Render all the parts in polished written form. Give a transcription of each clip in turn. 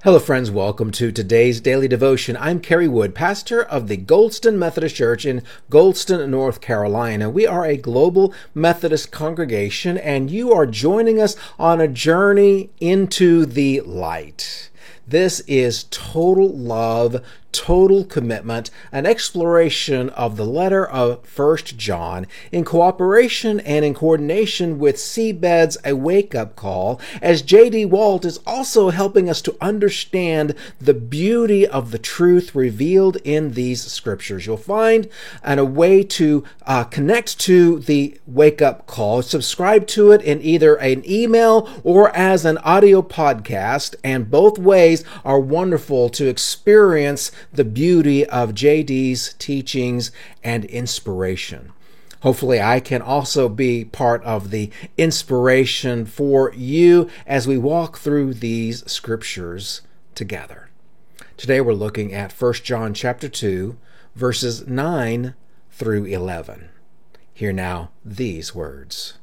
Hello friends, welcome to today's daily devotion. I'm Kerry Wood, pastor of the Goldston Methodist Church in Goldston, North Carolina. We are a global Methodist congregation, and you are joining us on a journey into the light. This is total love, total commitment, an exploration of the letter of 1 John in cooperation and in coordination with Seabed's A Wake-Up Call, as J.D. Walt is also helping us to understand the beauty of the truth revealed in these scriptures. You'll find a way to connect to the Wake-Up Call, subscribe to it in either an email or as an audio podcast, and both ways are wonderful to experience the beauty of J.D.'s teachings and inspiration. Hopefully, I can also be part of the inspiration for you as we walk through these scriptures together. Today, we're looking at 1 John chapter 2, verses 9 through 11. Hear now these words.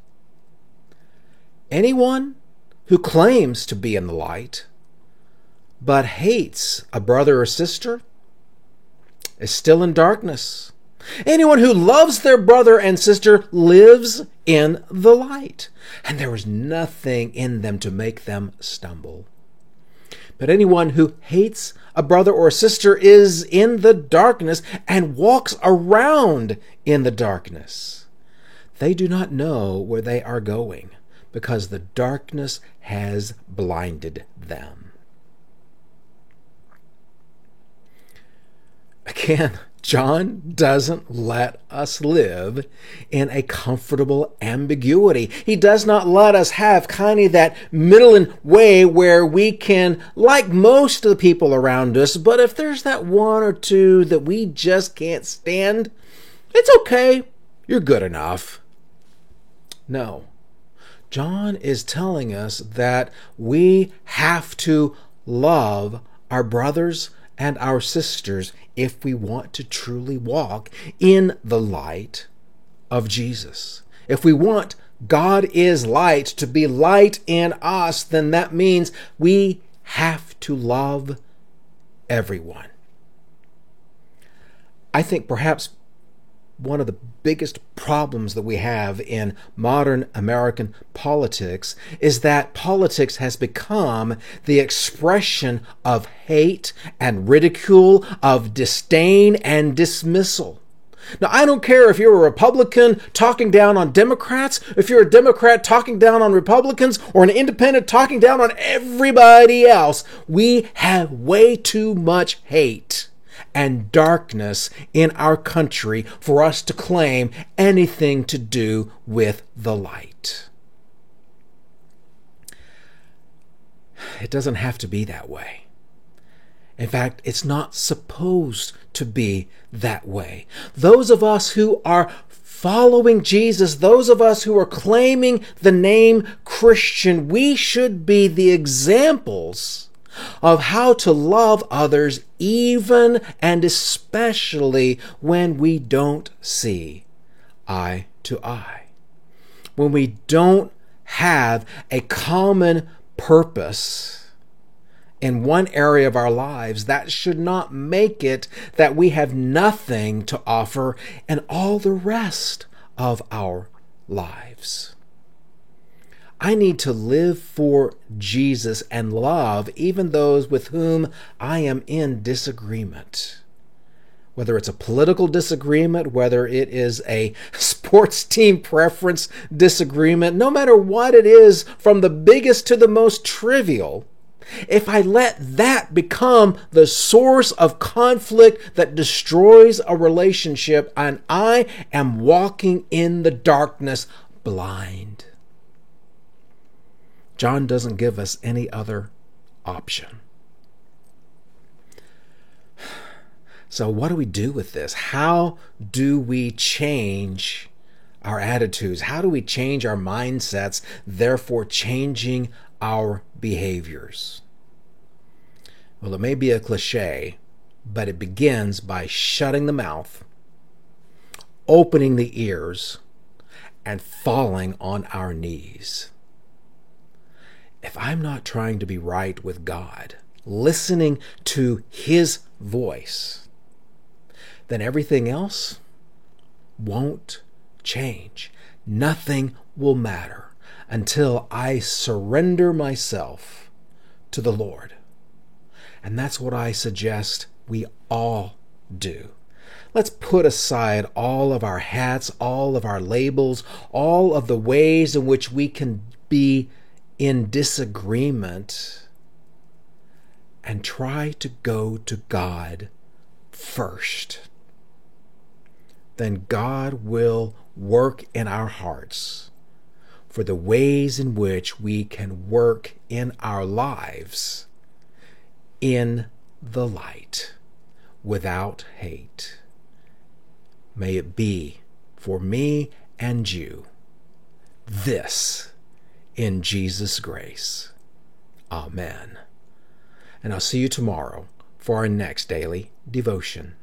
Anyone who claims to be in the light but hates a brother or sister is still in darkness. Anyone who loves their brother and sister lives in the light, and there is nothing in them to make them stumble. But anyone who hates a brother or sister is in the darkness and walks around in the darkness. They do not know where they are going because the darkness has blinded them. Again, John doesn't let us live in a comfortable ambiguity. He does not let us have kind of that middling way where we can like most of the people around us, but if there's that one or two that we just can't stand, it's okay. You're good enough. No. John is telling us that we have to love our brothers and our sisters if we want to truly walk in the light of Jesus. If we want God is light to be light in us, then that means we have to love everyone. I think perhaps one of the biggest problems that we have in modern American politics is that politics has become the expression of hate and ridicule, of disdain and dismissal. Now, I don't care if you're a Republican talking down on Democrats, if you're a Democrat talking down on Republicans, or an independent talking down on everybody else. We have way too much hate and darkness in our country for us to claim anything to do with the light. It doesn't have to be that way. In fact, it's not supposed to be that way. Those of us who are following Jesus, those of us who are claiming the name Christian, we should be the examples of how to love others even and especially when we don't see eye to eye. When we don't have a common purpose in one area of our lives, that should not make it that we have nothing to offer in all the rest of our lives. I need to live for Jesus and love even those with whom I am in disagreement. Whether it's a political disagreement, whether it is a sports team preference disagreement, no matter what it is, from the biggest to the most trivial, if I let that become the source of conflict that destroys a relationship, and I am walking in the darkness blind. John doesn't give us any other option. So what do we do with this? How do we change our attitudes? How do we change our mindsets, therefore changing our behaviors? Well, it may be a cliche, but it begins by shutting the mouth, opening the ears, and falling on our knees. If I'm not trying to be right with God, listening to His voice, then everything else won't change. Nothing will matter until I surrender myself to the Lord. And that's what I suggest we all do. Let's put aside all of our hats, all of our labels, all of the ways in which we can be in disagreement, and try to go to God first. Then God will work in our hearts for the ways in which we can work in our lives in the light, without hate. May it be for me and you, this, in Jesus' grace. Amen. And I'll see you tomorrow for our next daily devotion.